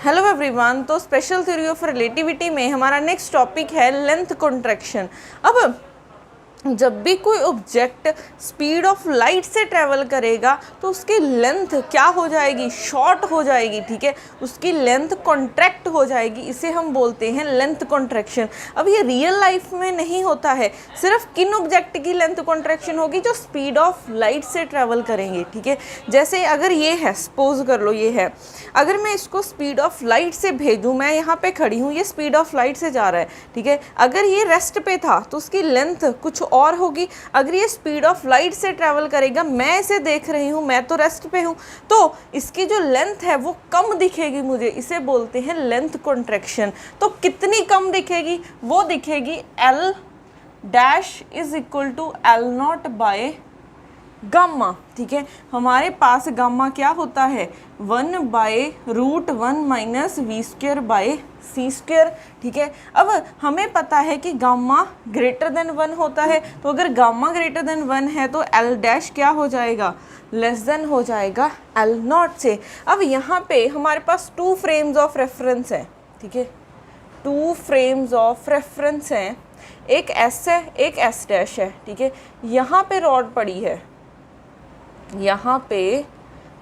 Hello everyone. तो special theory of relativity में हमारा नेक्स्ट टॉपिक है लेंथ कॉन्ट्रैक्शन। अब जब भी कोई ऑब्जेक्ट स्पीड ऑफ लाइट से ट्रैवल करेगा तो उसकी लेंथ क्या हो जाएगी, शॉर्ट हो जाएगी। ठीक है, उसकी लेंथ कॉन्ट्रैक्ट हो जाएगी, इसे हम बोलते हैं लेंथ कॉन्ट्रैक्शन। अब ये रियल लाइफ में नहीं होता है, सिर्फ किन ऑब्जेक्ट की लेंथ कॉन्ट्रैक्शन होगी, जो स्पीड ऑफ लाइट से ट्रैवल करेंगे। ठीक है, जैसे अगर ये है, सपोज कर लो ये है, अगर मैं इसको स्पीड ऑफ लाइट से भेजूँ, मैं यहाँ पे खड़ी हूँ, ये स्पीड ऑफ लाइट से जा रहा है। ठीक है, अगर ये रेस्ट पे था तो उसकी लेंथ कुछ और होगी। अगर ये स्पीड ऑफ लाइट से ट्रैवल करेगा, मैं इसे देख रही हूँ, मैं तो रेस्ट पे हूँ, तो इसकी जो लेंथ है वो कम दिखेगी मुझे, इसे बोलते हैं लेंथ कॉन्ट्रैक्शन। तो कितनी कम दिखेगी, वो दिखेगी L dash is equal to L0 by gamma. ठीक है, हमारे पास गामा क्या होता है, 1/√1 माइनस v² बाय c²। ठीक है, अब हमें पता है कि गामा ग्रेटर देन 1 होता है, तो अगर गामा ग्रेटर देन 1 है तो L डैश क्या हो जाएगा, लेस देन हो जाएगा L0 से। अब यहाँ पे हमारे पास 2 फ्रेम्स ऑफ रेफरेंस है। ठीक है, 2 फ्रेम्स ऑफ रेफरेंस हैं, एक S है एक S डैश है। ठीक है, यहाँ पे रॉड पड़ी है, यहाँ पे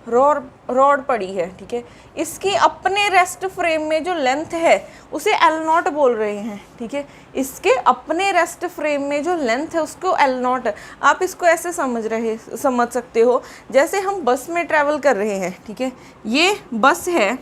रॉड पड़ी है। ठीक है, इसकी अपने रेस्ट फ्रेम में जो लेंथ है उसे L0 बोल रहे हैं। ठीक है, इसके अपने रेस्ट फ्रेम में जो लेंथ है उसको L0। आप इसको ऐसे समझ सकते हो, जैसे हम बस में ट्रैवल कर रहे हैं। ठीक है, ये बस है।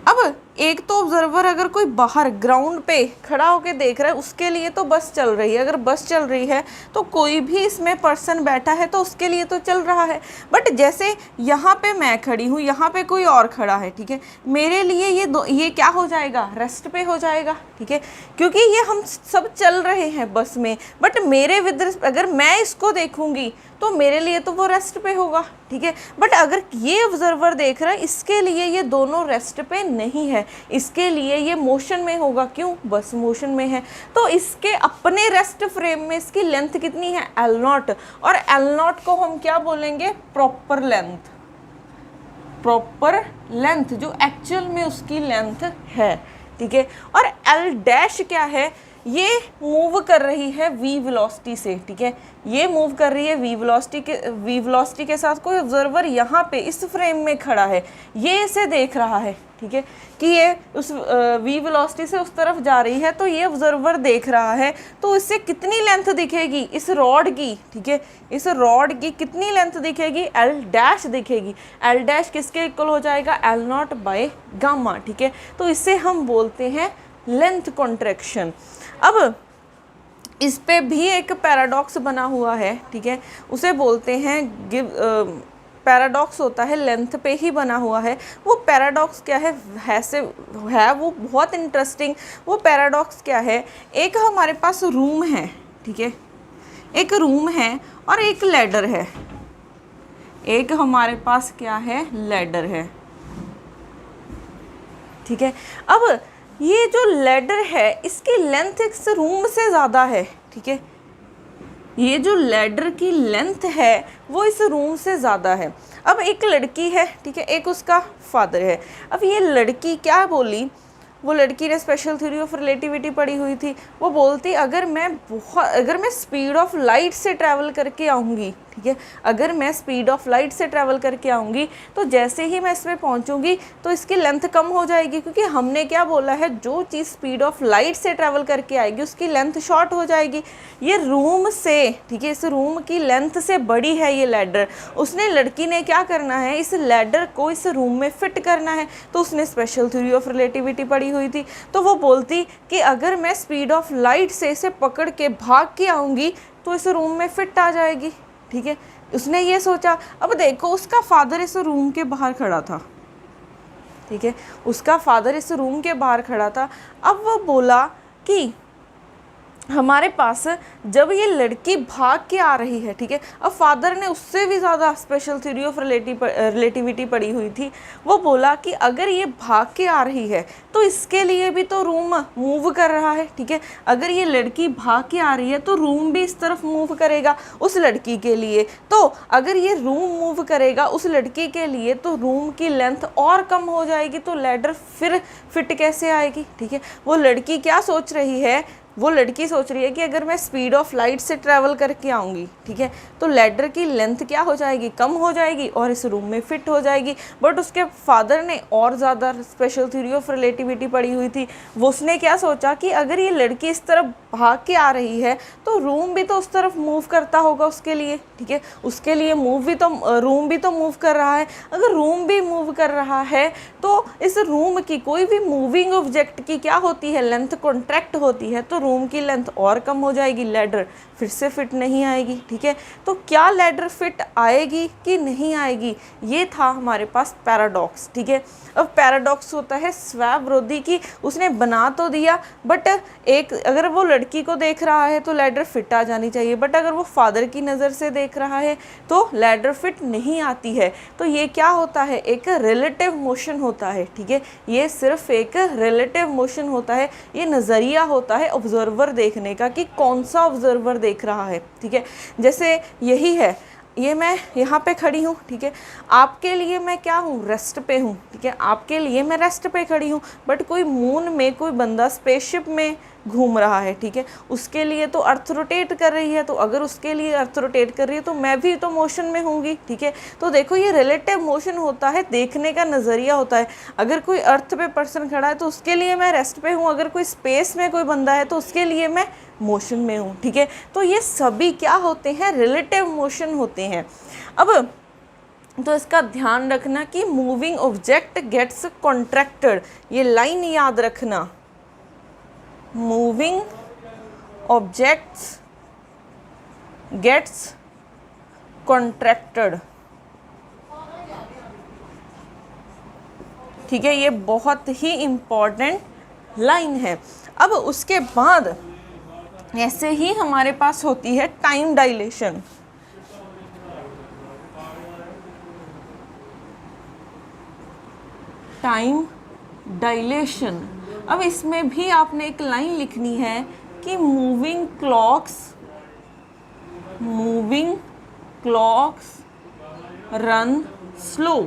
अब एक तो ऑब्जर्वर अगर कोई बाहर ग्राउंड पे खड़ा होकर देख रहा है, उसके लिए तो बस चल रही है। अगर बस चल रही है तो कोई भी इसमें पर्सन बैठा है तो उसके लिए तो चल रहा है। बट जैसे यहाँ पे मैं खड़ी हूँ, यहाँ पे कोई और खड़ा है, ठीक है, मेरे लिए ये क्या हो जाएगा, रेस्ट पे हो जाएगा। ठीक है, क्योंकि ये हम सब चल रहे हैं बस में, बट मेरे अगर मैं इसको देखूँगी तो मेरे लिए तो वो रेस्ट पे होगा। ठीक है, बट अगर ये ऑब्जर्वर देख रहा है, इसके लिए ये दोनों रेस्ट पे नहीं है, इसके लिए ये मोशन में होगा। क्यों, बस मोशन में है, तो इसके अपने रेस्ट फ्रेम में इसकी लेंथ कितनी है, L0। और L0 को हम क्या बोलेंगे, प्रॉपर लेंथ। प्रॉपर लेंथ जो एक्चुअल में उसकी लेंथ है। ठीक है, और L डैश क्या है, ये मूव कर रही है v वेलोसिटी से। ठीक है, ये मूव कर रही है v वेलोसिटी के साथ। कोई ऑब्जर्वर यहाँ पे इस फ्रेम में खड़ा है, ये इसे देख रहा है। ठीक है, कि ये उस v वेलोसिटी से उस तरफ जा रही है, तो ये ऑब्जर्वर देख रहा है, तो इससे कितनी लेंथ दिखेगी, इस रॉड की। ठीक है, इस रॉड की कितनी लेंथ दिखेगी, L डैश दिखेगी। L डैश किसके इक्वल हो जाएगा, L0 बाय गामा। ठीक है, तो इसे हम बोलते हैं लेंथ कॉन्ट्रैक्शन। अब इस पे भी एक पैराडॉक्स बना हुआ है। ठीक है, उसे बोलते हैं पैराडॉक्स होता है, लेंथ पे ही बना हुआ है। वो पैराडॉक्स क्या है वो बहुत इंटरेस्टिंग। वो पैराडॉक्स क्या है, एक हमारे पास रूम है। ठीक है, एक रूम है और एक लैडर है। एक हमारे पास क्या है, लैडर है। ठीक है, अब ये जो लैडर है इसकी लेंथ इस रूम से ज़्यादा है। ठीक है, ये जो लैडर की लेंथ है वो इस रूम से ज़्यादा है। अब एक लड़की है, ठीक है, एक उसका फादर है। अब ये लड़की क्या बोली, वो लड़की ने स्पेशल थ्योरी ऑफ रिलेटिविटी पढ़ी हुई थी। वो बोलती अगर मैं स्पीड ऑफ लाइट से ट्रैवल करके आऊँगी, ठीक है, अगर मैं स्पीड ऑफ लाइट से ट्रैवल करके आऊँगी तो जैसे ही मैं इसमें पहुँचूँगी तो इसकी लेंथ कम हो जाएगी, क्योंकि हमने क्या बोला है, जो चीज़ स्पीड ऑफ लाइट से ट्रैवल करके आएगी उसकी लेंथ शॉर्ट हो जाएगी। ये रूम से, ठीक है, इस रूम की लेंथ से बड़ी है ये लैडर। उसने, लड़की ने क्या करना है, इस लैडर को इस रूम में फिट करना है। तो उसने स्पेशल थ्योरी ऑफ रिलेटिविटी पढ़ी हुई थी, तो वो बोलती कि अगर मैं स्पीड ऑफ लाइट से इसे पकड़ के भाग के आऊँगी तो इस रूम में फिट आ जाएगी। ठीक है, उसने ये सोचा। अब देखो, उसका फादर इस रूम के बाहर खड़ा था। ठीक है, उसका फादर इस रूम के बाहर खड़ा था। अब वो बोला कि हमारे पास जब ये लड़की भाग के आ रही है, ठीक है, अब फादर ने उससे भी ज़्यादा स्पेशल थ्योरी ऑफ रिलेटिविटी पढ़ी हुई थी। वो बोला कि अगर ये भाग के आ रही है तो इसके लिए भी तो रूम मूव कर रहा है, ठीक है। अगर ये लड़की भाग के आ रही है तो रूम भी इस तरफ मूव करेगा उस लड़की के लिए। तो अगर ये रूम मूव करेगा उस लड़की के लिए तो रूम की लेंथ और कम हो जाएगी, तो लैडर फिर फिट कैसे आएगी, ठीक है। वो लड़की क्या सोच रही है, वो लड़की सोच रही है कि अगर मैं स्पीड ऑफ लाइट से ट्रैवल करके आऊँगी, ठीक है, तो लैडर की लेंथ क्या हो जाएगी, कम हो जाएगी और इस रूम में फिट हो जाएगी। बट उसके फादर ने और ज़्यादा स्पेशल थ्योरी ऑफ रिलेटिविटी पढ़ी हुई थी। वो उसने क्या सोचा कि अगर ये लड़की इस तरफ भाग के आ रही है तो रूम भी तो उस तरफ मूव करता होगा उसके लिए, ठीक है। उसके लिए रूम भी तो मूव कर रहा है। अगर रूम भी मूव कर रहा है तो इस रूम की कोई भी मूविंग ऑब्जेक्ट की क्या होती है, लेंथ कॉन्ट्रैक्ट होती है, तो रूम की लेंथ और कम हो जाएगी, लैडर फिर से फिट नहीं आएगी, ठीक है। तो क्या लैडर फिट आएगी कि नहीं आएगी, ये था हमारे पास पैराडॉक्स, ठीक है। अब पैराडॉक्स होता है स्वविरोधी की उसने बना तो दिया, बट एक अगर वो लड़की को देख रहा है तो लैडर फिट आ जानी चाहिए, बट अगर वो फादर की नज़र से देख रहा है तो लैडर फिट नहीं आती है। तो ये क्या होता है, एक रिलेटिव मोशन होता है, ठीक है। ये सिर्फ एक रिलेटिव मोशन होता है, ये नज़रिया होता है ऑब्जर्वर देखने का कि कौन सा ऑब्जर्वर देख रहा है, ठीक है। जैसे यही है, ये मैं यहाँ पे खड़ी हूँ, ठीक है, आपके लिए मैं क्या हूँ, रेस्ट पे हूँ, ठीक है, आपके लिए मैं रेस्ट पे खड़ी हूँ। बट कोई मून में कोई बंदा स्पेसशिप में घूम रहा है, ठीक है, उसके लिए तो अर्थ रोटेट कर रही है, तो अगर उसके लिए अर्थ रोटेट कर रही है तो मैं भी तो मोशन में होंगी, ठीक है। तो देखो ये रिलेटिव मोशन होता है, देखने का नज़रिया होता है। अगर कोई अर्थ पे पर्सन खड़ा है तो उसके लिए मैं रेस्ट पे हूँ, अगर कोई स्पेस में कोई बंदा है तो उसके लिए मैं मोशन में हूँ, ठीक है। तो ये सभी क्या होते हैं, रिलेटिव मोशन होते हैं। अब तो इसका ध्यान रखना कि मूविंग ऑब्जेक्ट गेट्स कॉन्ट्रैक्टेड, ये लाइन याद रखना, मूविंग ऑब्जेक्ट्स गेट्स कॉन्ट्रैक्टेड, ठीक है, ये बहुत ही इम्पॉर्टेंट लाइन है। अब उसके बाद ऐसे ही हमारे पास होती है टाइम डायलेशन। टाइम डायलेशन, अब इसमें भी आपने एक लाइन लिखनी है कि मूविंग क्लॉक्स रन स्लो,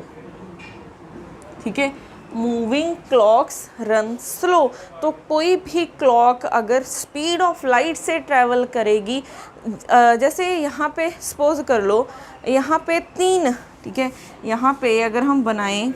ठीक है, मूविंग क्लॉक्स रन स्लो। तो कोई भी क्लॉक अगर स्पीड ऑफ लाइट से ट्रैवल करेगी, जैसे यहाँ पे सपोज कर लो यहाँ पे 3, ठीक है, यहाँ पे अगर हम बनाएं,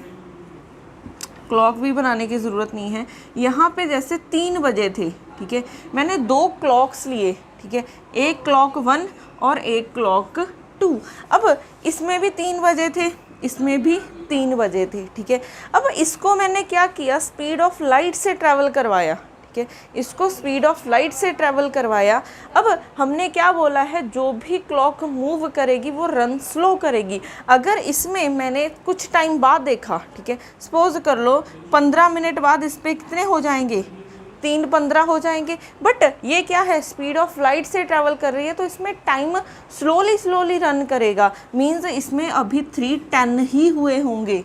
क्लॉक भी बनाने की ज़रूरत नहीं है, यहाँ पे जैसे 3 बजे थे, ठीक है, मैंने 2 क्लॉक्स लिए, ठीक है, एक क्लॉक 1 और एक क्लॉक 2। अब इसमें भी 3 बजे थे, इसमें भी 3 बजे थे, ठीक है। अब इसको मैंने क्या किया, स्पीड ऑफ लाइट से ट्रैवल करवाया, ठीक है, इसको स्पीड ऑफ लाइट से ट्रैवल करवाया। अब हमने क्या बोला है, जो भी क्लॉक मूव करेगी वो रन स्लो करेगी। अगर इसमें मैंने कुछ टाइम बाद देखा, ठीक है, सपोज कर लो 15 मिनट बाद इस पर कितने हो जाएंगे, 3:15 हो जाएंगे। बट ये क्या है, स्पीड ऑफ लाइट से ट्रैवल कर रही है तो इसमें टाइम स्लोली रन करेगा, मीन्स इसमें अभी 3:10 ही हुए होंगे,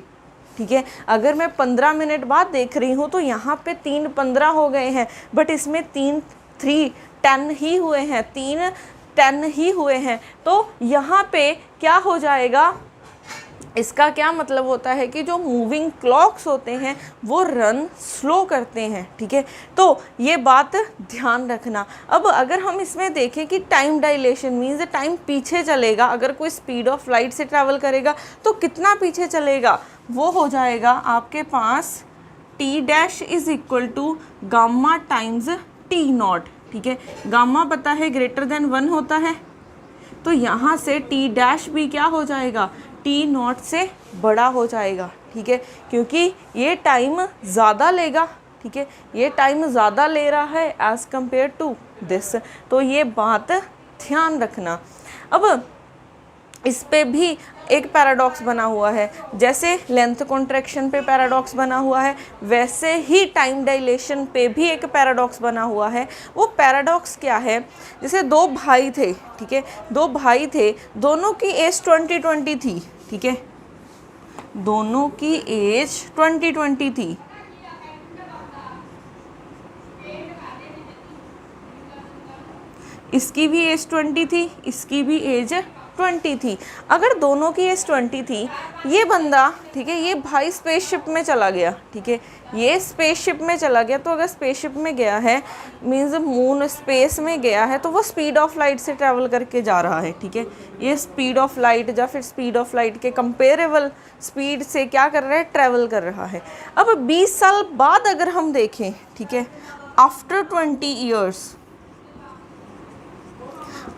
ठीक है। अगर मैं 15 मिनट बाद देख रही हूँ तो यहाँ पे 3:15 हो गए हैं, बट इसमें 3:10 ही हुए हैं, 3:10 ही हुए हैं। तो यहाँ पे क्या हो जाएगा, इसका क्या मतलब होता है कि जो मूविंग क्लॉक्स होते हैं वो रन स्लो करते हैं, ठीक है। तो ये बात ध्यान रखना। अब अगर हम इसमें देखें कि टाइम डायलेशन मीन्स टाइम पीछे चलेगा, अगर कोई स्पीड ऑफ लाइट से ट्रैवल करेगा तो कितना पीछे चलेगा, वो हो जाएगा आपके पास T' is equal to gamma times T0, ठीक है। गामा पता है ग्रेटर देन 1 होता है, तो यहाँ से T' भी क्या हो जाएगा, T0 से बड़ा हो जाएगा, ठीक है, क्योंकि ये टाइम ज़्यादा लेगा, ठीक है, ये टाइम ज़्यादा ले रहा है एज़ कम्पेयर टू दिस। तो ये बात ध्यान रखना। अब इस पे भी एक पैराडॉक्स बना हुआ है। जैसे लेंथ कॉन्ट्रैक्शन पे पैराडॉक्स बना हुआ है, वैसे ही टाइम डायलेशन पे भी एक पैराडॉक्स बना हुआ है। वो पैराडॉक्स क्या है? जैसे दो भाई थे, ठीक है, दो भाई थे, दोनों की एज 20-20 थी, ठीक है, दोनों की एज 20-20 थी। इसकी भी एज 20 थी, इसकी भी एज 20 थी। अगर दोनों की एज 20 थी, ये बंदा, ठीक है, ये भाई स्पेसशिप में चला गया, ठीक है, ये स्पेसशिप में चला गया। तो अगर स्पेसशिप में गया है मीन्स मून स्पेस में गया है, तो वो स्पीड ऑफ लाइट से ट्रैवल करके जा रहा है, ठीक है। ये स्पीड ऑफ लाइट या फिर स्पीड ऑफ लाइट के कंपेरेबल स्पीड से क्या कर रहा है? ट्रैवल कर रहा है। अब 20 साल बाद अगर हम देखें, ठीक है, आफ्टर 20 ईयर्स,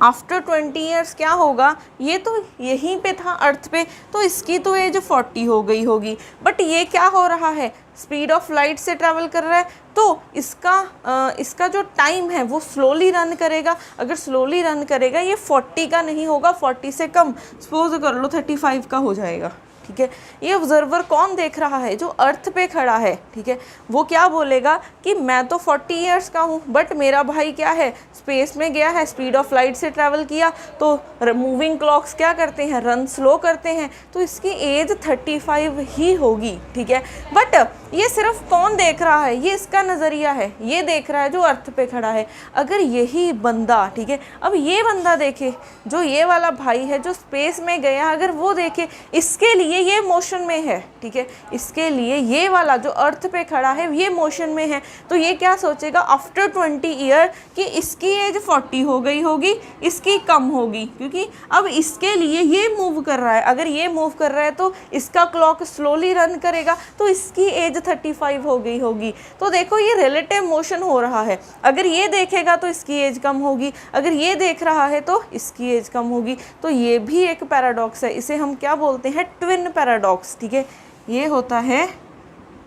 आफ्टर 20 ईयर्स क्या होगा? ये तो यहीं पे था अर्थ पे, तो इसकी तो एज 40 हो गई होगी। बट ये क्या हो रहा है? स्पीड ऑफ लाइट से ट्रैवल कर रहा है, तो इसका जो टाइम है वो स्लोली रन करेगा। अगर स्लोली रन करेगा, ये 40 का नहीं होगा, 40 से कम, सपोज कर लो 35 का हो जाएगा, ठीक है। ये ऑब्जर्वर कौन देख रहा है? जो अर्थ पे खड़ा है, ठीक है। वो क्या बोलेगा कि मैं तो 40 ईयर्स का हूँ, बट मेरा भाई क्या है? स्पेस में गया है, स्पीड ऑफ लाइट से ट्रैवल किया। तो मूविंग क्लॉक्स क्या करते हैं? रन स्लो करते हैं, तो इसकी एज 35 ही होगी, ठीक है। बट ये सिर्फ कौन देख रहा है? ये इसका नज़रिया है, ये देख रहा है जो अर्थ पे खड़ा है। अगर यही बंदा, ठीक है, अब ये बंदा देखे, जो ये वाला भाई है जो स्पेस में गया, अगर वो देखे, इसके लिए ये मोशन में है, ठीक है, इसके लिए ये वाला जो अर्थ पे खड़ा है ये मोशन में है, तो ये क्या सोचेगा? आफ्टर 20 ईयर कि इसकी एज 40 हो गई होगी, इसकी कम होगी, क्योंकि अब इसके लिए ये मूव कर रहा है। अगर ये मूव कर रहा है तो इसका क्लॉक स्लोली रन करेगा, तो इसकी एज 35 हो गई होगी। तो देखो ये रिलेटिव मोशन हो रहा है। अगर ये देखेगा तो इसकी एज कम होगी, अगर ये देख रहा है तो इसकी एज कम होगी। तो ये भी एक पैराडॉक्स है, इसे हम क्या बोलते हैं? ट्विन पैराडॉक्स, ठीक है। ये होता है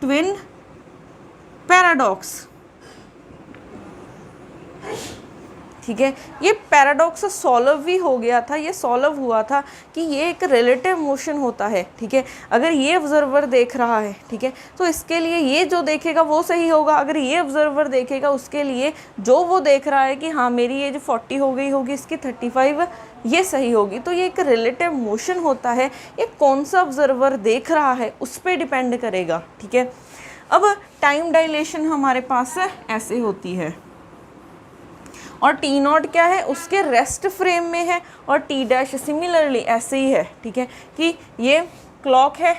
ट्विन पैराडॉक्स, ठीक है। ये पैराडॉक्स सॉल्व भी हो गया था, ये सॉल्व हुआ था कि ये एक रिलेटिव मोशन होता है, ठीक है। अगर ये ऑब्जर्वर देख रहा है, ठीक है, तो इसके लिए ये जो देखेगा वो सही होगा। अगर ये ऑब्जर्वर देखेगा, उसके लिए जो वो देख रहा है कि हाँ मेरी एज 40 हो गई होगी, इसकी 35, ये सही होगी। तो ये एक रिलेटिव मोशन होता है। ये कौन सा ऑब्जर्वर देख रहा है उस पर डिपेंड करेगा, ठीक है। अब टाइम डायलेशन हमारे पास ऐसे होती है, और टी नॉट क्या है? उसके रेस्ट फ्रेम में है, और टी डैश सिमिलरली ऐसे ही है, ठीक है, कि ये क्लॉक है,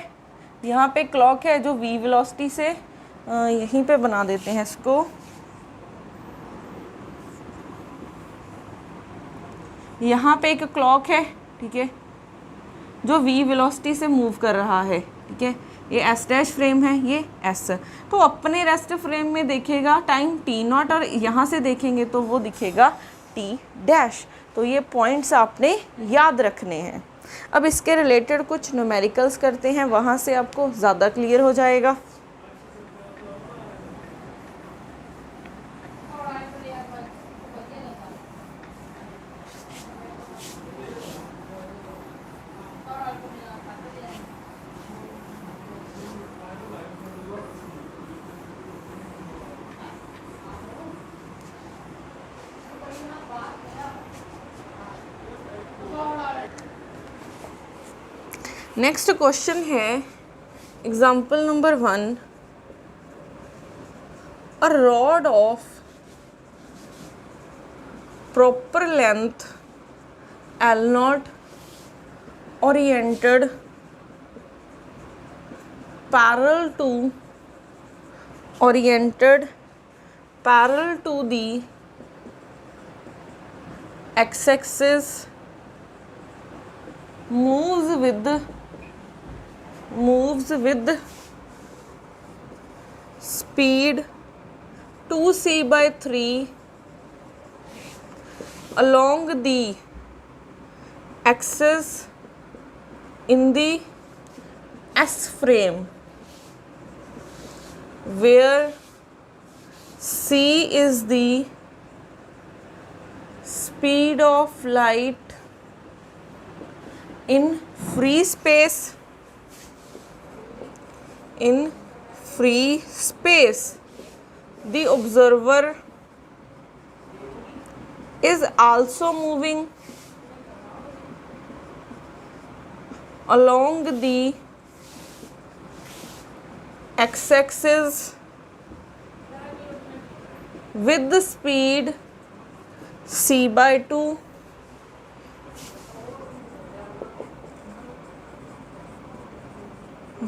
यहाँ पे क्लॉक है जो वी वेलोसिटी से यहीं पे बना देते हैं इसको, यहाँ पे एक क्लॉक है, ठीक है, जो वी वेलोसिटी से मूव कर रहा है, ठीक है। ये एस डैश फ्रेम है, ये एस। तो अपने रेस्ट फ्रेम में देखेगा टाइम टी नॉट, और यहाँ से देखेंगे तो वो दिखेगा टी डैश। तो ये पॉइंट्स आपने याद रखने हैं। अब इसके रिलेटेड कुछ न्यूमेरिकल्स करते हैं, वहाँ से आपको ज़्यादा क्लियर हो जाएगा। नेक्स्ट क्वेश्चन है example number 1, a rod of proper length L0 oriented parallel to the x-axis moves with speed 2c/3 along the axis in the S frame, where c is the speed of light in free space, the observer is also moving along the x-axis with the speed c/2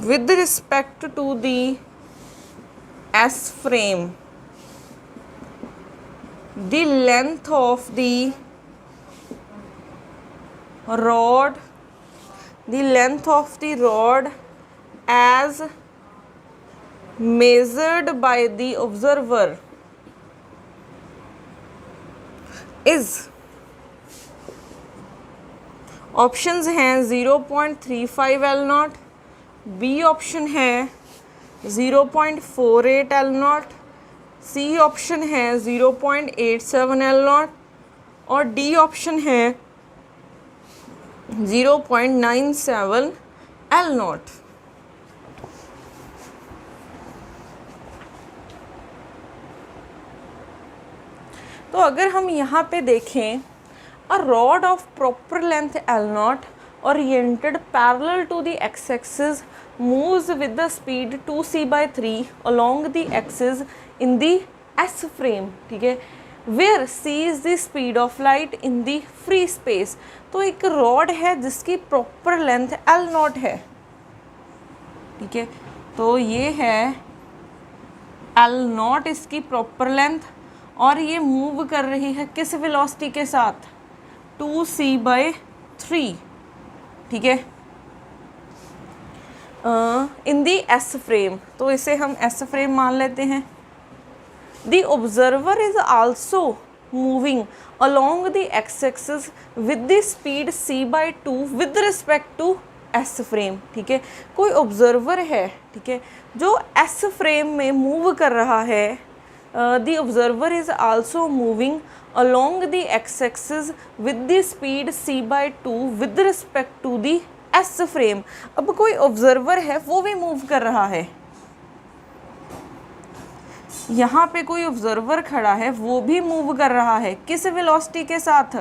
with respect to the S frame. The length of the rod as measured by the observer is, options हैं 0.35 L not, B option है 0.48 L not, C option है 0.87 L not और D option है 0.97 L not. तो अगर हम यहाँ पे देखें, a rod of proper length L not oriented parallel to the x-axis moves with the speed 2c/3 along the axis in the S frame, ठीक है, where c is the speed of light in the free space। तो एक rod है जिसकी proper length L not है, ठीक है, तो ये है L नॉट इसकी प्रॉपर लेंथ और ये मूव कर रही है किस वेलोसिटी के साथ, 2c/3, ठीक है, इन दी एस फ्रेम, तो इसे हम एस फ्रेम मान लेते हैं। The observer is also moving along the X axis with the speed c/2 with respect to S frame, ठीक है, कोई ऑब्जर्वर है, ठीक है, जो एस फ्रेम में मूव कर रहा है। The observer is also moving along the x-axis with the speed c/2 with respect to the S frame। अब कोई ऑब्जर्वर है वो भी मूव कर रहा है, यहाँ पे कोई ऑब्जर्वर खड़ा है वो भी मूव कर रहा है किस वेलोसिटी के साथ,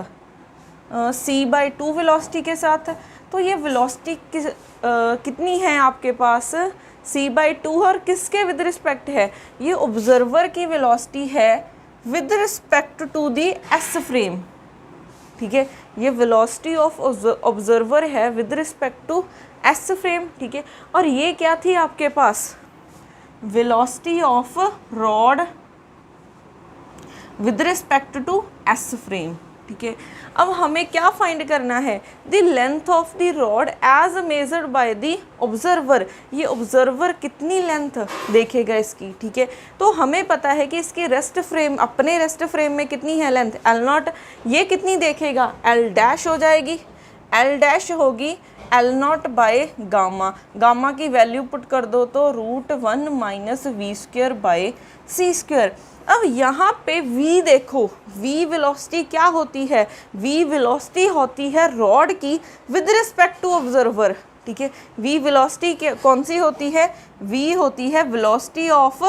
c/2 वेलोसिटी के साथ। तो ये वेलोसिटी कितनी है आपके पास, c/2 और किसके विद रिस्पेक्ट है, ये ऑब्जर्वर की वेलोसिटी है with respect to the S frame, ठीक है, ये वेलोसिटी ऑफ ऑब्जर्वर है with respect to S frame, ठीक है, और ये क्या थी आपके पास, velocity of rod with respect to S frame, ठीक है। अब हमें क्या फाइंड करना है, the length of the rod as measured by the observer, ये ऑब्जर्वर कितनी लेंथ देखेगा इसकी, ठीक है, तो हमें पता है कि इसके रेस्ट फ्रेम, अपने रेस्ट फ्रेम में कितनी है लेंथ L नॉट, ये कितनी देखेगा, L डैश हो जाएगी, L डैश होगी L not by gamma, gamma की वैल्यू पुट कर दो तो √1 - v²/c²। अब यहाँ पे v देखो, v वेलोसिटी क्या होती है, v वेलोसिटी होती है रॉड की विद रिस्पेक्ट टू ऑब्जर्वर, ठीक है, v वेलोसिटी कौन सी होती है, v होती है velocity of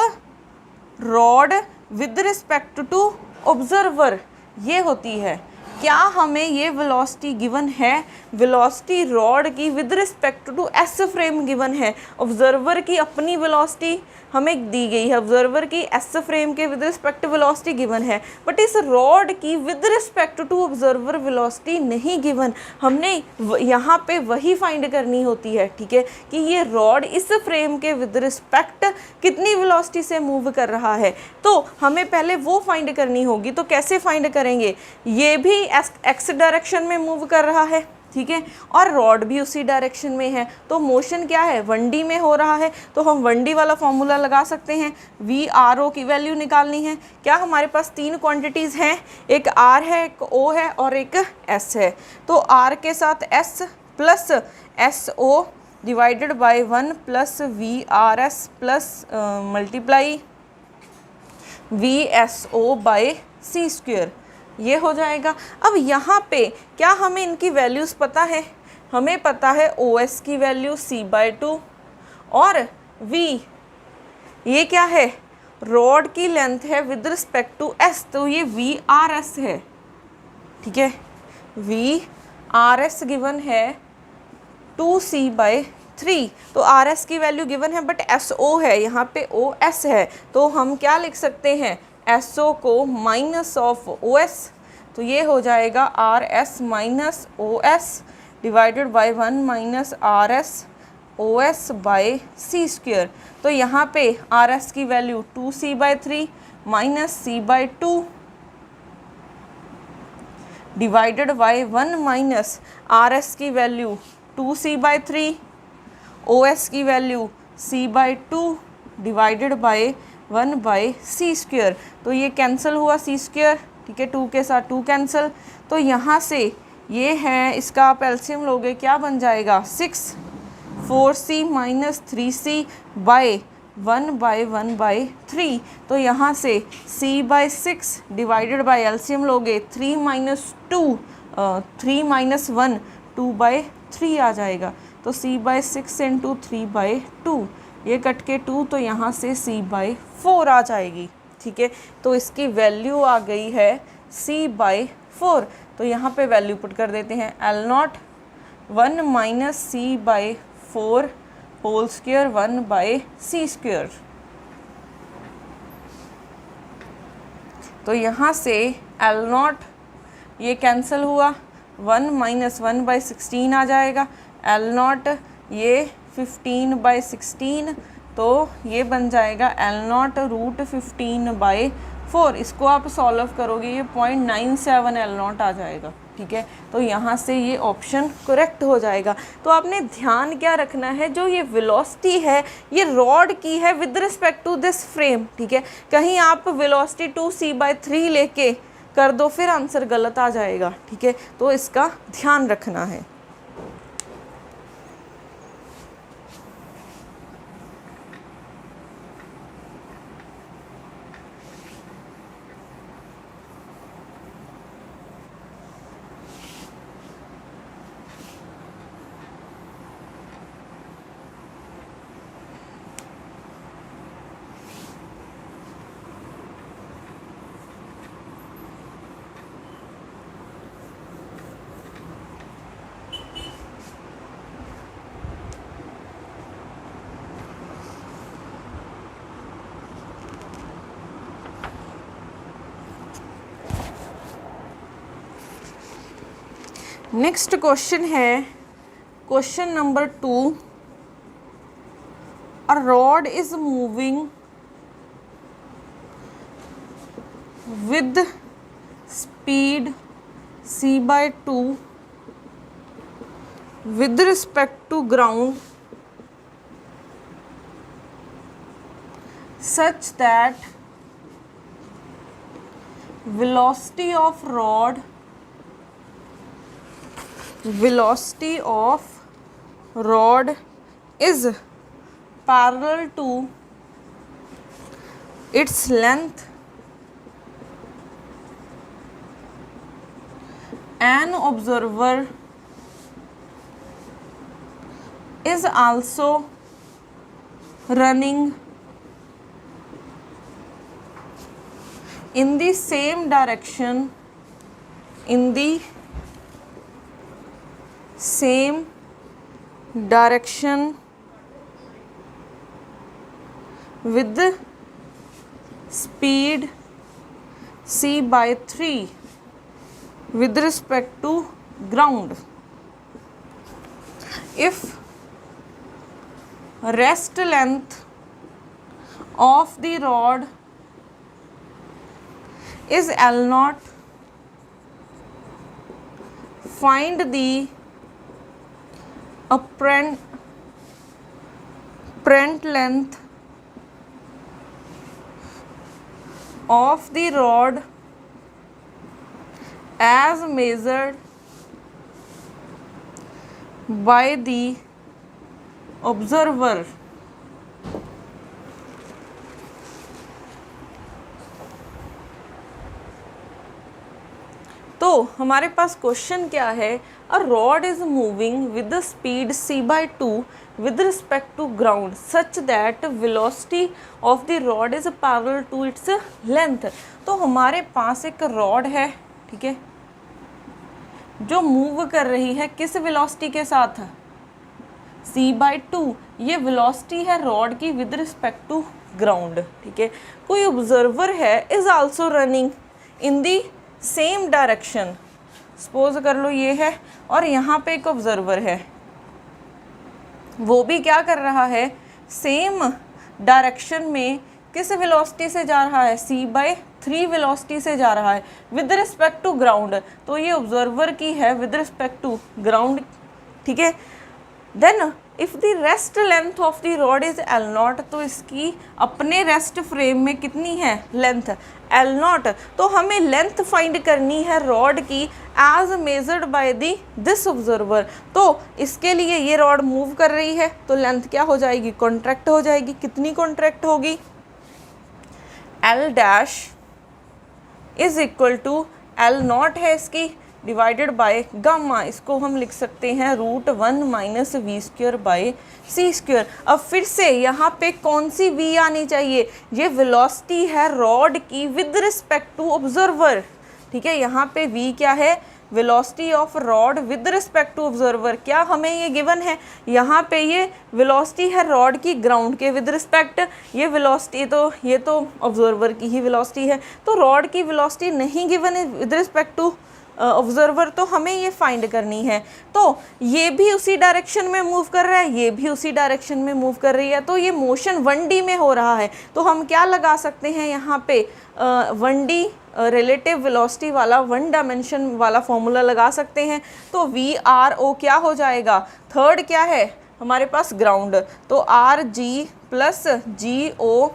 rod with respect to observer, ये होती है। क्या हमें ये वेलोसिटी गिवन है, वेलोसिटी रॉड की with respect to S frame given है, ऑब्जर्वर की अपनी वेलोसिटी हमें दी गई है, ऑब्जर्वर की एस फ्रेम के विद रिस्पेक्ट वेलोसिटी गिवन है, बट इस रॉड की with respect to observer velocity नहीं गिवन। हमने यहाँ पे वही फाइंड करनी होती है, ठीक है, कि ये रॉड इस फ्रेम के विद रिस्पेक्ट कितनी वेलोसिटी से मूव कर रहा है, तो हमें पहले वो फाइंड करनी होगी। तो कैसे फाइंड करेंगे, ये भी एक्स डायरेक्शन में मूव कर रहा है, ठीक है, और रॉड भी उसी डायरेक्शन में है, तो मोशन क्या है, 1D में हो रहा है, तो हम 1D वाला फॉर्मूला लगा सकते हैं। VRO की वैल्यू निकालनी है। क्या हमारे पास तीन क्वांटिटीज़ हैं, एक R है, एक O है और एक S है, तो R के साथ S plus SO divided by 1 plus VRS plus multiply VSO/c², ये हो जाएगा। अब यहाँ पे क्या हमें इनकी वैल्यूज़ पता है, हमें पता है OS की वैल्यू C/2 और V ये क्या है, रॉड की लेंथ है विद रिस्पेक्ट टू S, तो ये VRS है, ठीक है। VRS गिवन है 2C/3, तो RS की वैल्यू गिवन है बट SO है, यहाँ पे OS है, तो हम क्या लिख सकते हैं, SO को माइनस ऑफ OS, तो ये हो जाएगा RS minus OS divided by 1 minus RS OS by C²। तो यहाँ पे RS की value 2C/3 minus C/2 divided by 1 minus RS की वैल्यू 2C/3, OS की value C/2 divided by 1/C²। तो ये कैंसिल हुआ C², ठीक है, 2 के साथ 2 कैंसिल। तो यहाँ से ये है, इसका आप एलसीएम लोगे, क्या बन जाएगा 6 4C माइनस 3C बाई 1/1/3। तो यहाँ से C/6 डिवाइडेड बाई एलसीएम लोगे 3 माइनस 1 2/3 आ जाएगा। तो C/6 इंटू 3/2, ये कट के 2, तो यहाँ से C/4 आ जाएगी, ठीक है। तो इसकी वैल्यू आ गई है C/4। तो यहाँ पे वैल्यू पुट कर देते हैं, L0 1 minus C/4 whole square 1/C²। तो यहाँ से L0 ये कैंसिल हुआ, 1 माइनस 1/16 आ जाएगा, L0 ये 15/16, तो ये बन जाएगा L0 रूट 15/4। इसको आप सॉल्व करोगे, ये 0.97 L0 आ जाएगा, ठीक है। तो यहाँ से ये ऑप्शन करेक्ट हो जाएगा। तो आपने ध्यान क्या रखना है, जो ये वेलोसिटी है ये रॉड की है with respect to this frame, ठीक है। कहीं आप वेलोसिटी 2C/3 लेके कर दो, फिर आंसर गलत आ जाएगा, ठीक है। तो इसका ध्यान रखना है। नेक्स्ट क्वेश्चन है question number 2। A rod is moving with speed C/2 with respect to ground such that velocity of rod is parallel to its length. An observer is also running in the same direction with speed C/3 with respect to ground. If rest length of the rod is L0, find the apparent length of the rod as measured by the observer. तो तो हमारे पास question क्या है, a rod is moving with the speed c/2 with respect to ground such that velocity of the rod is parallel to its length। तो हमारे पास एक rod है, ठीक है, जो मूव कर रही है किस वेलोसिटी के साथ, c/2। ये वेलोसिटी है रॉड की विद रिस्पेक्ट टू ग्राउंड, ठीक है। कोई ऑब्जर्वर है is also running in the same direction, suppose कर लो ये है और यहाँ पे एक ऑब्जर्वर है, वो भी क्या कर रहा है, सेम डायरेक्शन में किस वेलोसिटी से जा रहा है, c/3 वेलोसिटी से जा रहा है विद रिस्पेक्ट टू ग्राउंड। तो ये ऑब्जर्वर की है विद रिस्पेक्ट टू ग्राउंड, ठीक है। Then if the rest length of the rod is L0, तो इसकी अपने रेस्ट फ्रेम में कितनी है लेंथ, L0। तो हमें लेंथ फाइंड करनी है रॉड की as measured by the this observer. तो इसके लिए ये रॉड मूव कर रही है तो लेंथ क्या हो जाएगी, कॉन्ट्रैक्ट हो जाएगी। कितनी कॉन्ट्रैक्ट होगी, L dash is equal to L0 है इसकी डिवाइडेड बाय गामा, इसको हम लिख सकते हैं √1 माइनस v² बाय c²। अब फिर से यहाँ पे कौन सी v आनी चाहिए, ये वेलोसिटी है रॉड की विद रिस्पेक्ट टू ऑब्जर्वर, ठीक है। यहाँ पे v क्या है, velocity of rod with respect to observer. क्या हमें ये गिवन है, यहाँ पे ये वेलोसिटी है रॉड की ग्राउंड के विद रिस्पेक्ट, ये वेलोसिटी तो ये तो ऑब्जर्वर की ही वेलोसिटी है, तो रॉड की वेलोसिटी नहीं गिवन है विद रिस्पेक्ट टू ऑब्जर्वर, तो हमें ये फाइंड करनी है। तो ये भी उसी डायरेक्शन में मूव कर रहा है, ये भी उसी डायरेक्शन में मूव कर रही है, तो ये मोशन 1D में हो रहा है। तो हम क्या लगा सकते हैं यहाँ पे 1D रिलेटिव वेलोसिटी वाला 1 डायमेंशन वाला फॉर्मूला लगा सकते हैं। तो VRO क्या हो जाएगा, थर्ड क्या है हमारे पास ग्राउंड, तो RG plus GO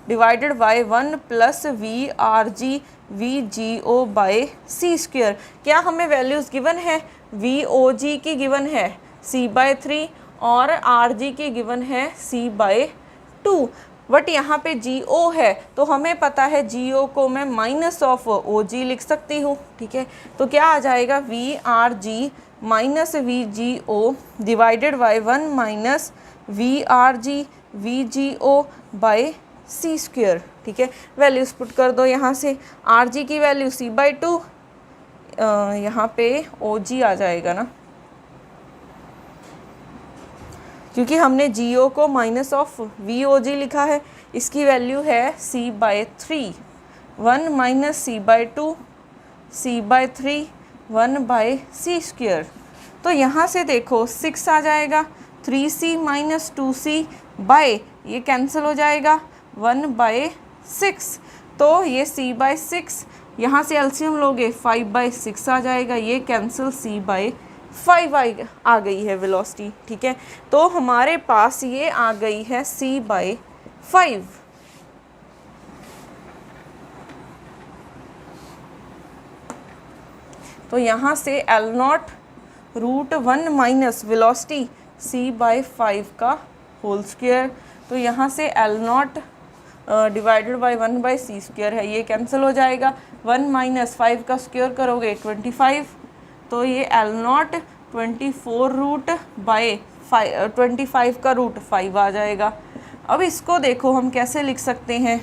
divided by 1 plus VRG VGO by c²। क्या हमें वैल्यूज़ गिवन है, VOG की गिवन है c/3 और RG की गिवन है c/2, बट यहाँ पे GO है तो हमें पता है GO को मैं माइनस ऑफ OG लिख सकती हूँ, ठीक है। तो क्या आ जाएगा, VRG minus VGO divided by 1 minus VRG VGO by c², ठीक है। वैल्यूज पुट कर दो यहाँ से, RG की वैल्यू c/2, यहाँ पे OG आ जाएगा ना, क्योंकि हमने GO को माइनस ऑफ VOG लिखा है, इसकी वैल्यू है c/3, 1 minus c/2 c/3 1 bye c²। तो यहाँ से देखो 6 आ जाएगा, 3c माइनस 2c बाय ये कैंसिल हो जाएगा 1/6, तो ये c/6, यहाँ से एलसीएम लोगे 5/6 आ जाएगा, ये कैंसिल c/5 आ गई है वेलोसिटी, ठीक है। तो हमारे पास ये आ गई है c/5। तो यहाँ से L0 √1 माइनस वेलोसिटी c/5 का होल स्क्वायर, तो यहाँ से L0 डिवाइडेड बाय 1/c² है, ये कैंसिल हो जाएगा। 1 माइनस 5 का स्क्वायर करोगे 25, तो ये L0 24 का √5 आ जाएगा। अब इसको देखो हम कैसे लिख सकते हैं,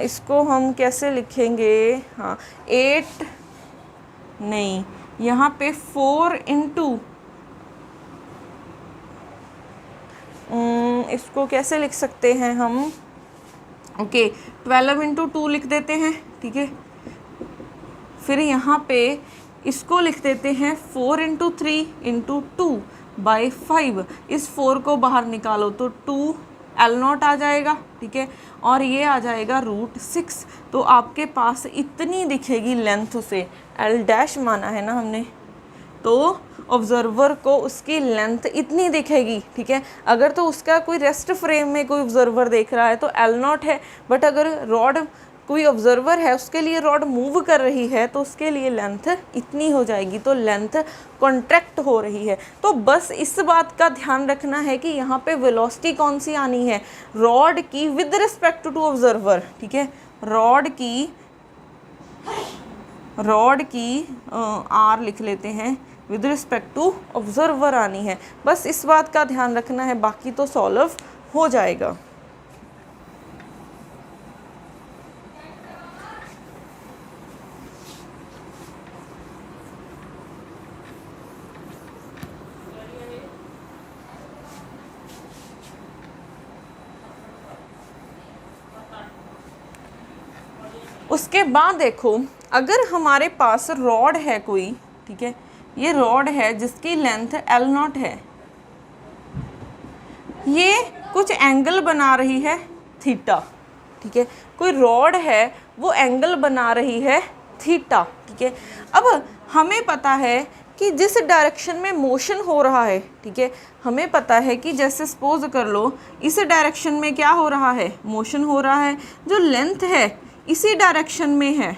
इसको हम कैसे लिखेंगे, हाँ 8 नहीं, यहाँ पे 4 इंटू, इसको कैसे लिख सकते हैं हम, ओके 12 इंटू 2 लिख देते हैं, ठीक है। फिर यहाँ पे इसको लिख देते हैं 4 इंटू 3 इंटू 2/5, इस 4 को बाहर निकालो तो 2 L0 आ जाएगा, ठीक है, और ये आ जाएगा √6। तो आपके पास इतनी दिखेगी लेंथ से, L डैश माना है ना हमने, तो ऑब्जर्वर को उसकी लेंथ इतनी दिखेगी, ठीक है। अगर तो उसका कोई रेस्ट फ्रेम में कोई ऑब्जर्वर देख रहा है तो L0 है, बट अगर रॉड कोई ऑब्जर्वर है उसके लिए रॉड मूव कर रही है तो उसके लिए लेंथ इतनी हो जाएगी, तो लेंथ कॉन्ट्रैक्ट हो रही है। तो बस इस बात का ध्यान रखना है कि यहाँ पे वेलोसिटी कौन सी आनी है, रॉड की विद रिस्पेक्ट टू ऑब्जर्वर, ठीक है, रॉड की रॉड की आर लिख लेते हैं विद रिस्पेक्ट टू ऑब्जर्वर आनी है। बस इस बात का ध्यान रखना है, बाकी तो सॉल्व हो जाएगा। उसके बाद देखो, अगर हमारे पास रॉड है कोई, ठीक है, ये रॉड है जिसकी लेंथ L0 है, ये कुछ एंगल बना रही है थीटा, ठीक है, कोई रॉड है वो एंगल बना रही है थीटा, ठीक है। अब हमें पता है कि जिस डायरेक्शन में मोशन हो रहा है, ठीक है, हमें पता है कि जैसे सपोज कर लो इस डायरेक्शन में क्या हो रहा है, मोशन हो रहा है, जो लेंथ है इसी डायरेक्शन में है,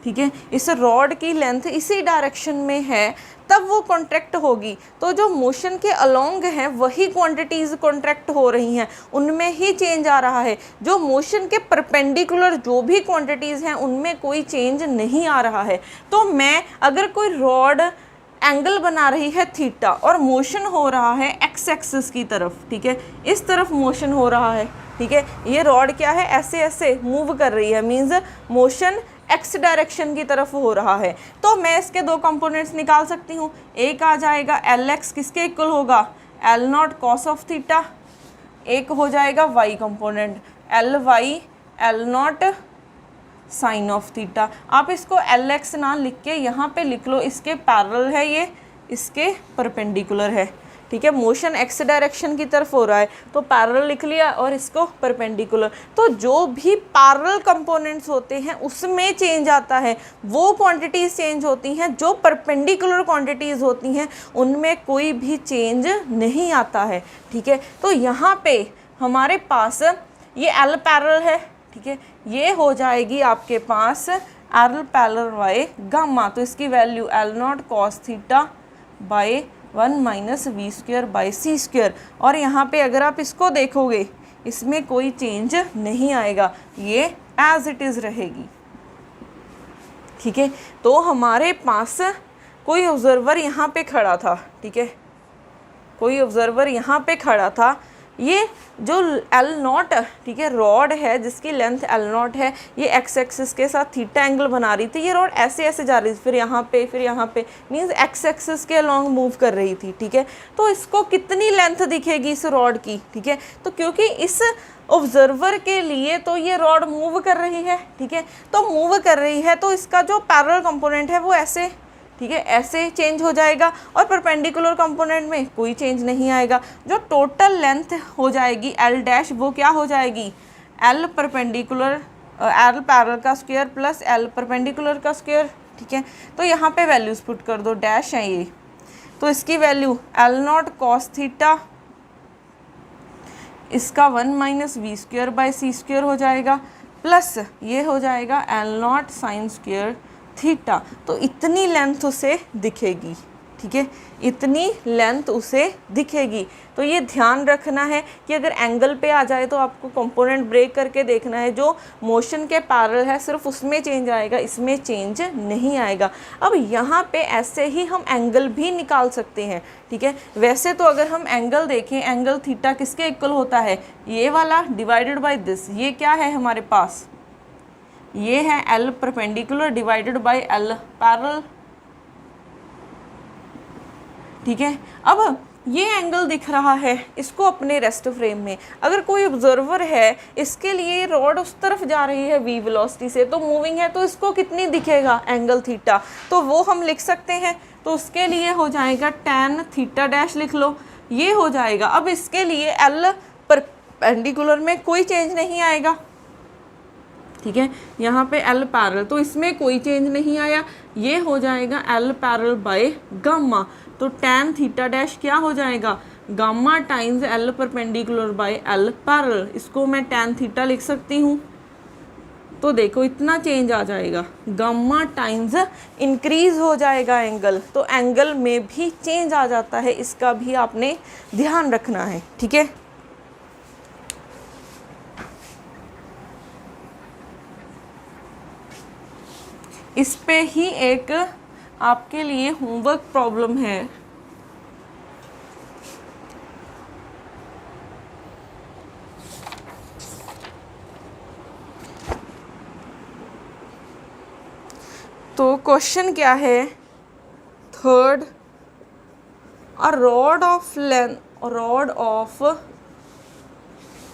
ठीक है, इस रॉड की लेंथ इसी डायरेक्शन में है, तब वो कॉन्ट्रैक्ट होगी। तो जो मोशन के अलोंग हैं वही क्वांटिटीज़ कॉन्ट्रैक्ट हो रही हैं, उनमें ही चेंज आ रहा है। जो मोशन के परपेंडिकुलर जो भी क्वांटिटीज़ हैं उनमें कोई चेंज नहीं आ रहा है। तो मैं अगर कोई रॉड एंगल बना रही है थीटा और मोशन हो रहा है एक्स एक्सिस की तरफ, ठीक है, इस तरफ मोशन हो रहा है, ठीक है, ये रॉड क्या है, ऐसे ऐसे मूव कर रही है, मीन्स मोशन एक्स डायरेक्शन की तरफ हो रहा है। तो मैं इसके दो कंपोनेंट्स निकाल सकती हूँ। एक आ जाएगा एल एक्स किसके इक्वल होगा, L0 कॉस ऑफ थीटा, एक हो जाएगा Y component Ly L0 sine of theta. आप इसको एल एक्स ना लिख के यहाँ पे लिख लो, इसके पैरेलल है, ये इसके परपेंडिकुलर है, ठीक है, मोशन एक्स डायरेक्शन की तरफ हो रहा है तो पैरेलल लिख लिया और इसको परपेंडिकुलर। तो जो भी पैरेलल कंपोनेंट्स होते हैं उसमें चेंज आता है, वो क्वांटिटीज़ चेंज होती हैं, जो परपेंडिकुलर क्वांटिटीज़ होती हैं उनमें कोई भी चेंज नहीं आता है, ठीक है। तो यहाँ पे हमारे पास ये एल पैरेलल है, ठीक है, ये हो जाएगी आपके पास एल पैरेलल बाय गामा, तो इसकी value L0 cos theta by 1 minus V square by C square. और यहाँ पे अगर आप इसको देखोगे इसमें कोई चेंज नहीं आएगा, ये एज इट इज़ रहेगी, ठीक है। तो हमारे पास कोई ऑब्जर्वर यहाँ पे खड़ा था, ठीक है, कोई ऑब्जर्वर यहाँ पे खड़ा था, ये जो L0, ठीक है, रॉड है जिसकी लेंथ L0 है, ये एक्स एक्सिस के साथ थीटा एंगल बना रही थी, ये रॉड ऐसे ऐसे जा रही थी, फिर यहाँ पे मीन्स एक्स एक्सिस के अलॉन्ग मूव कर रही थी, ठीक है। तो इसको कितनी लेंथ दिखेगी इस रॉड की, ठीक है, तो क्योंकि इस ऑब्जर्वर के लिए तो ये रॉड मूव कर रही है, ठीक है, तो मूव कर रही है तो इसका जो पैरेलल कंपोनेंट है वो ऐसे, ठीक है, ऐसे चेंज हो जाएगा और परपेंडिकुलर कंपोनेंट में कोई चेंज नहीं आएगा। जो टोटल लेंथ हो जाएगी L डैश वो क्या हो जाएगी, L परपेंडिकुलर L पैरेलल का स्क्वायर प्लस L परपेंडिकुलर का स्क्वायर, ठीक है। तो यहाँ पे वैल्यूज पुट कर दो, डैश है ये, तो इसकी वैल्यू L0 कॉस थीटा, इसका 1 minus V square by C square हो जाएगा, प्लस ये हो जाएगा L0 साइन स्क्वायर थीटा। तो इतनी लेंथ उसे दिखेगी, ठीक है, इतनी लेंथ उसे दिखेगी। तो ये ध्यान रखना है कि अगर एंगल पे आ जाए तो आपको कंपोनेंट ब्रेक करके देखना है, जो मोशन के पैरेलल है सिर्फ उसमें चेंज आएगा, इसमें चेंज नहीं आएगा। अब यहाँ पे ऐसे ही हम एंगल भी निकाल सकते हैं, ठीक है। वैसे तो अगर हम एंगल देखें, एंगल थीटा किसके इक्वल होता है, ये वाला डिवाइडेड बाई दिस, ये क्या है हमारे पास, ये है L perpendicular divided by L parallel, ठीक है। अब ये एंगल दिख रहा है इसको अपने रेस्ट फ्रेम में, अगर कोई ऑब्जर्वर है इसके लिए रॉड उस तरफ जा रही है v वेलोसिटी से, तो मूविंग है, तो इसको कितनी दिखेगा एंगल थीटा, तो वो हम लिख सकते हैं। तो उसके लिए हो जाएगा tan थीटा डैश लिख लो, ये हो जाएगा। अब इसके लिए L परपेंडिकुलर में कोई चेंज नहीं आएगा, ठीक है, यहाँ पे L पैरेलल, तो इसमें कोई चेंज नहीं आया, ये हो जाएगा L पैरेलल बाय गामा। तो tan थीटा डैश क्या हो जाएगा, gamma times L perpendicular by L parallel, इसको मैं tan थीटा लिख सकती हूँ। तो देखो इतना चेंज आ जाएगा, गामा टाइम्स इंक्रीज हो जाएगा एंगल, तो एंगल में भी चेंज आ जाता है, इसका भी आपने ध्यान रखना है, ठीक है। इस पे ही एक आपके लिए होमवर्क प्रॉब्लम है। तो क्वेश्चन क्या है, third, a rod of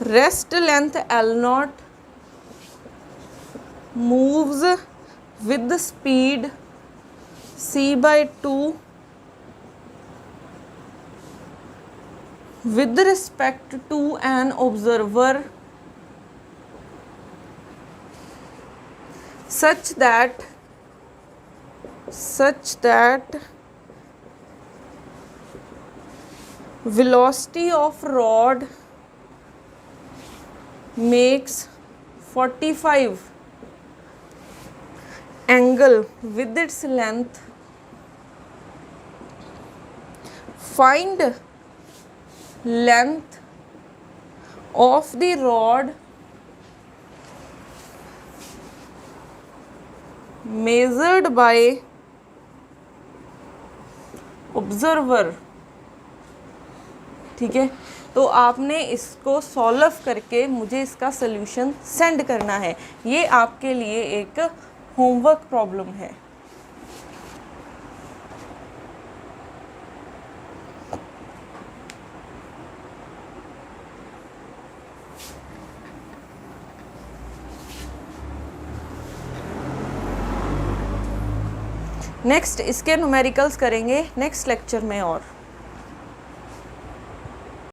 rest length L0 moves with the speed c/2 with respect to an observer such that velocity of rod makes 45 angle with its length. Find length of the rod measured by observer। ठीक है, तो आपने इसको solve करके मुझे इसका solution send करना है। ये आपके लिए एक होमवर्क प्रॉब्लम है। नेक्स्ट इसके न्यूमेरिकल्स करेंगे नेक्स्ट लेक्चर में और